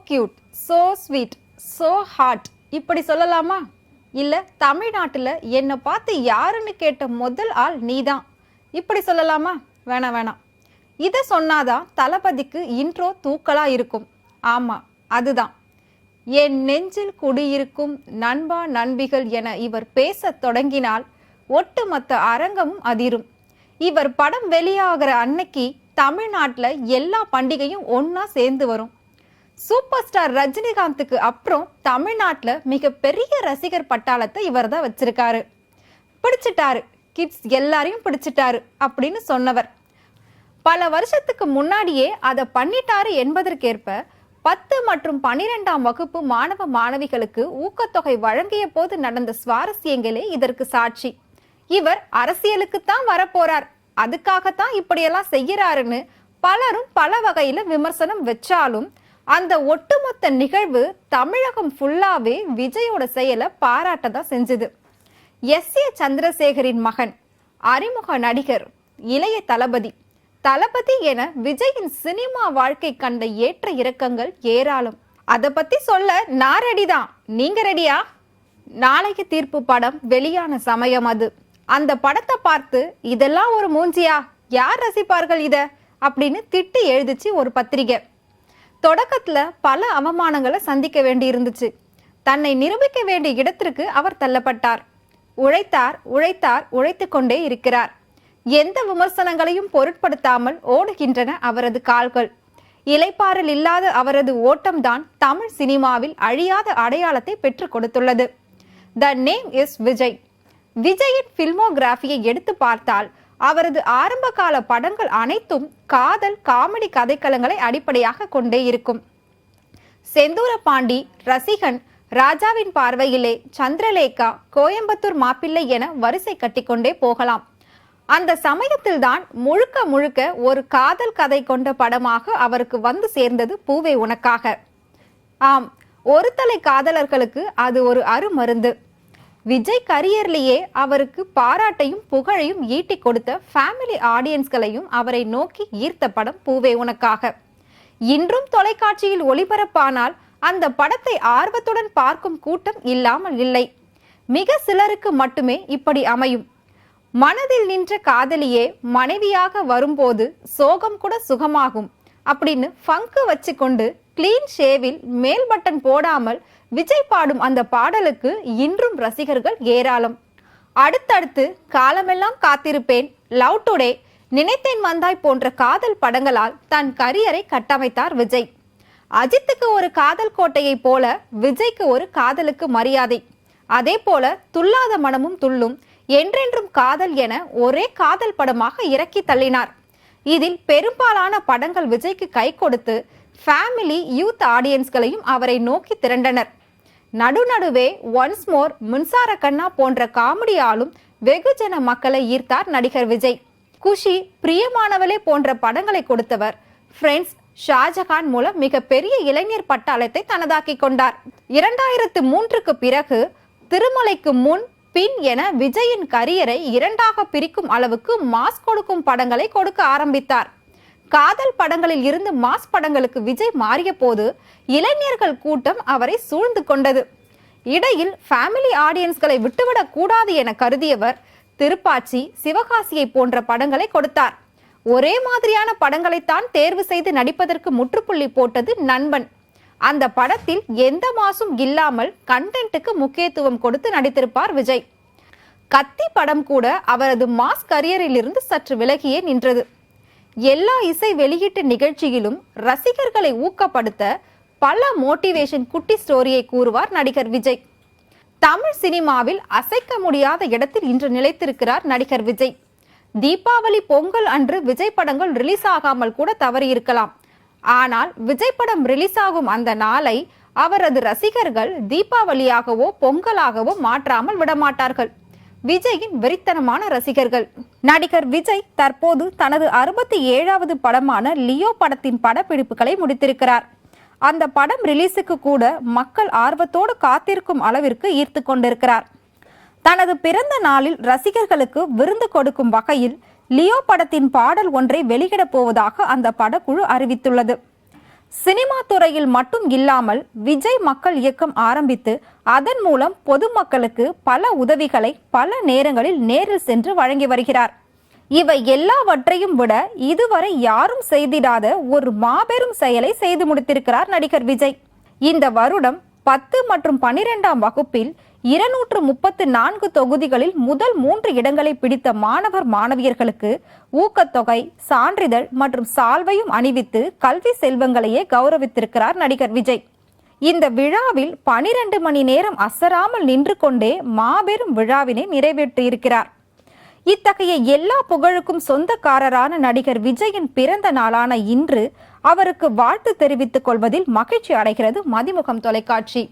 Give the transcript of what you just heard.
Cute, so sweet, so hot இப்படி சொல்லலாமா? இல்ல தமிழ்நாட்டுல என்னை பார்த்து யாருன்னு கேட்ட முதல் ஆள் நீதான் இப்படி சொல்லலாமா? வேணாம் வேணாம். இதை சொன்னாதான் தளபதிக்கு இன்ட்ரோ தூக்கலா இருக்கும். ஆமா, அதுதான் என் நெஞ்சில் குடியிருக்கும் நண்பா நண்பிகள் என இவர் பேசத் தொடங்கினால் ஒட்டுமொத்த அரங்கமும் அதிரும். இவர் படம் வெளியாகிற அன்னைக்கு தமிழ்நாட்டில் எல்லா பண்டிகையும் ஒன்னா சேர்ந்து வரும். சூப்பர் ஸ்டார் ரஜினிகாந்துக்கு அப்புறம் தமிழ்நாட்டில் மிகப்பெரிய ரசிகர் பட்டாளத்தை இவர் தான் வச்சிருக்காரு. பிடிச்சிட்டாரு, கிட்ஸ் எல்லாரையும் பிடிச்சிட்டாரு அப்படின்னு சொன்னவர் பல வருஷத்துக்கு முன்னாடியே அதை பண்ணிட்டாரு என்பதற்கேற்ப 10 மற்றும் 12ஆம் வகுப்பு மாணவ மாணவிகளுக்கு ஊக்கத்தொகை வழங்கிய போது நடந்த சுவாரஸ்யங்களே இதற்கு சாட்சி. இவர் அரசியலுக்குத்தான் வரப்போறார், அதுக்காகத்தான் இப்படியெல்லாம் செய்யறாருன்னு பலரும் பல வகையில விமர்சனம் வச்சாலும் அந்த ஒட்டுமொத்த நிகழ்வு தமிழகம் ஃபுல்லாவே விஜயோட செயலை பாராட்டதான் செஞ்சது. எஸ்.ஏ. சந்திரசேகரின் மகன், அறிமுக நடிகர், இளைய தளபதி தளபதி என விஜயின் சினிமா வாழ்க்கை கண்ட ஏற்ற இறக்கங்கள் ஏராளம். அதை பத்தி சொல்ல நான் ரெடிதான், நீங்க ரெடியா? நாளைக்கு தீர்ப்பு படம் வெளியான சமயம் அது. அந்த படத்தை பார்த்து இதெல்லாம் ஒரு மூஞ்சியா, யார் ரசிப்பார்கள் இத அப்படின்னு திட்டி எழுதிச்சு ஒரு பத்திரிகை. தொடக்கத்துல பல அவமானங்களை சந்திக்க வேண்டி இருந்துச்சு. தன்னை நிரூபிக்க வேண்டிய இடத்திற்கு அவர் தள்ளப்பட்டார். உழைத்தார் உழைத்தார் உழைத்து கொண்டே இருக்கிறார். எந்த விமர்சனங்களையும் பொருட்படுத்தாமல் ஓடுகின்றன அவரது கால்கள். இளைப்பாறல் இல்லாத அவரது ஓட்டம்தான் தமிழ் சினிமாவில் அழியாத அடையாளத்தை பெற்றுக் கொடுத்துள்ளது. The name is Vijay. விஜயின் பில்மோகிராஃபியை எடுத்து பார்த்தால் அவரது ஆரம்ப கால படங்கள் அனைத்தும் காதல் காமெடி கதைக்களங்களை அடிப்படையாக கொண்டே இருக்கும். செந்தூர பாண்டி, ரசிகன், ராஜாவின் பார்வையிலே, சந்திரலேகா, கோயம்புத்தூர் மாப்பிள்ளை என வரிசை கட்டிக்கொண்டே போகலாம். அந்த சமயத்தில் தான் முழுக்க முழுக்க ஒரு காதல் கதை கொண்ட படமாக அவருக்கு வந்து சேர்ந்தது பூவே உனக்காக. ஆம், ஒரு தலை காதலர்களுக்கு அது ஒரு அருமருந்து. விஜய் கரியர்லேயே அவருக்கு பாராட்டையும் புகழையும் ஈட்டி கொடுத்த ஃபேமிலி ஆடியன்ஸ்களையும் அவரை நோக்கி ஈர்த்த படம் பூவே உனக்காக. இன்றும் தொலைக்காட்சியில் ஒளிபரப்பானால் அந்த படத்தை ஆர்வத்துடன் பார்க்கும் கூட்டம் இல்லாமல் இல்லை. மிக சிலருக்கு மட்டுமே இப்படி அமையும். மனதில் நின்ற காதலியே மனைவியாக வரும்போது சோகம் கூட சுகமாகும் அப்படின்னு ஃபங்கு வச்சு கொண்டு கிளீன் ஷேவில் மேல் பட்டன் போடாமல் விஜய் பாடும் அந்த பாடலுக்கு இன்றும் ரசிகர்கள் ஏராளம். அடுத்தடுத்து காலமெல்லாம் காத்திருப்பேன், லவ் டுடே, நினைத்தேன் வந்தாய் போன்ற காதல் படங்களால் தன் கரியரை கட்டமைத்தார் விஜய். அஜித்துக்கு ஒரு காதல் கோட்டையை போல விஜய்க்கு ஒரு காதலுக்கு மரியாதை. அதே போல துள்ளாத மனமும் துள்ளும், என்றென்றும் காதல் என ஒரே காதல் படமாக இறக்கி தள்ளினார். இதில் பெரும்பாலான படங்கள் விஜய்க்கு கை கொடுத்து ஃபேமிலி யூத் ஆடியன்ஸ்களையும் அவரை நோக்கி திரண்டனர். நடுநடுவே ஒன்ஸ் மோர், மின்சார கண்ணா போன்ற காமெடியாலும் வெகுஜன மக்களை ஈர்த்தார் நடிகர் விஜய். குஷி, பிரியமானவளே போன்ற படங்களை கொடுத்தவர். ஃப்ரெண்ட்ஸ், ஷாஜகான் மூலம் மிகப்பெரிய இளைஞர் பட்டாளத்தை தனதாக்கி கொண்டார். 2003க்கு பிறகு திருமலைக்கு முன் பின் என விஜயின் கரியரை இரண்டாக பிரிக்கும் அளவுக்கு மாஸ் கொடுக்கும் படங்களை கொடுக்க ஆரம்பித்தார். காதல் படங்களில் இருந்து மாஸ் படங்களுக்கு விஜய் மாறிய போது இளைஞர்கள் கூட்டம் அவரை சூழ்ந்து கொண்டது. இடையில் ஃபேமிலி ஆடியன்ஸ்களை விட்டுவிடக் கூடாது என கருதியவர் திருப்பாச்சி, சிவகாசியை போன்ற படங்களை கொடுத்தார். ஒரே மாதிரியான படங்களைத்தான் தேர்வு செய்து நடிப்பதற்கு முற்றுப்புள்ளி போட்டது நண்பன். அந்த படத்தில் எந்த மாசும் இல்லாமல் கண்டென்ட்டுக்கு முக்கியத்துவம் கொடுத்து நடித்திருப்பார் விஜய். கத்தி படம் கூட அவரது மாஸ் கரியரில் இருந்து சற்று விலகியே நின்றது. எல்லா இசை வெளியீட்டு நிகழ்ச்சியிலும் ரசிகர்களை ஊக்கப்படுத்த பல மோட்டிவேஷன் குட்டி ஸ்டோரியை கூறுவார் நடிகர் விஜய். தமிழ் சினிமாவில் அசைக்க முடியாத இடத்தில் இன்று நிலைத்திருக்கிறார் நடிகர் விஜய். தீபாவளி, பொங்கல் அன்று விஜய் படங்கள் ரிலீஸ் ஆகாமல் கூட தவறி இருக்கலாம். ஆனால் விஜய் படம் ரிலீஸ் ஆகும் அந்த நாளை அவரது ரசிகர்கள் தீபாவளியாகவோ பொங்கலாகவோ மாற்றாமல் விடமாட்டார்கள். விஜயின் வெறித்தனமான ரசிகர்கள். நடிகர் விஜய் தற்போது தனது 67வது படமான லியோ படத்தின் படப்பிடிப்புகளை முடித்திருக்கிறார். அந்த படம் ரிலீஸுக்கு கூட மக்கள் ஆர்வத்தோடு காத்திருக்கும் அளவிற்கு ஈர்த்து கொண்டிருக்கிறார். தனது பிறந்த நாளில் ரசிகர்களுக்கு விருந்து கொடுக்கும் வகையில் லியோ படத்தின் பாடல் ஒன்றை வெளியிடப் போவதாக அந்த படக்குழு அறிவித்துள்ளது. சினிமா துறையில் மட்டும் இல்லாமல் விஜய் மக்கள் இயக்கம் ஆரம்பித்து அதன் மூலம் பொதுமக்களுக்கு பல உதவிகளை பல நேரங்களில் நேரில் சென்று வழங்கி வருகிறார். இவை எல்லாவற்றையும் விட இதுவரை யாரும் செய்திடாத ஒரு மாபெரும் செயலை செய்து முடித்திருக்கிறார் நடிகர் விஜய். இந்த வருடம் 10 மற்றும் 12ஆம் வகுப்பில் 234 தொகுதிகளில் முதல் 3 இடங்களை பிடித்த மாணவர் மாணவியர்களுக்கு ஊக்கத்தொகை, சான்றிதழ் மற்றும் சால்வையும் அணிவித்து கல்வி செல்வங்களையே கௌரவித்திருக்கிறார் நடிகர் விஜய். இந்த விழாவில் 12 மணி நேரம் அசராமல் நின்று கொண்டே மாபெரும் விழாவினை நிறைவேற்றியிருக்கிறார். இத்தகைய எல்லா புகழுக்கும் சொந்தக்காரரான நடிகர் விஜயின் பிறந்த நாளான இன்று அவருக்கு வாழ்த்து தெரிவித்துக் கொள்வதில் மகிழ்ச்சி அடைகிறது மதிமுகம் தொலைக்காட்சி.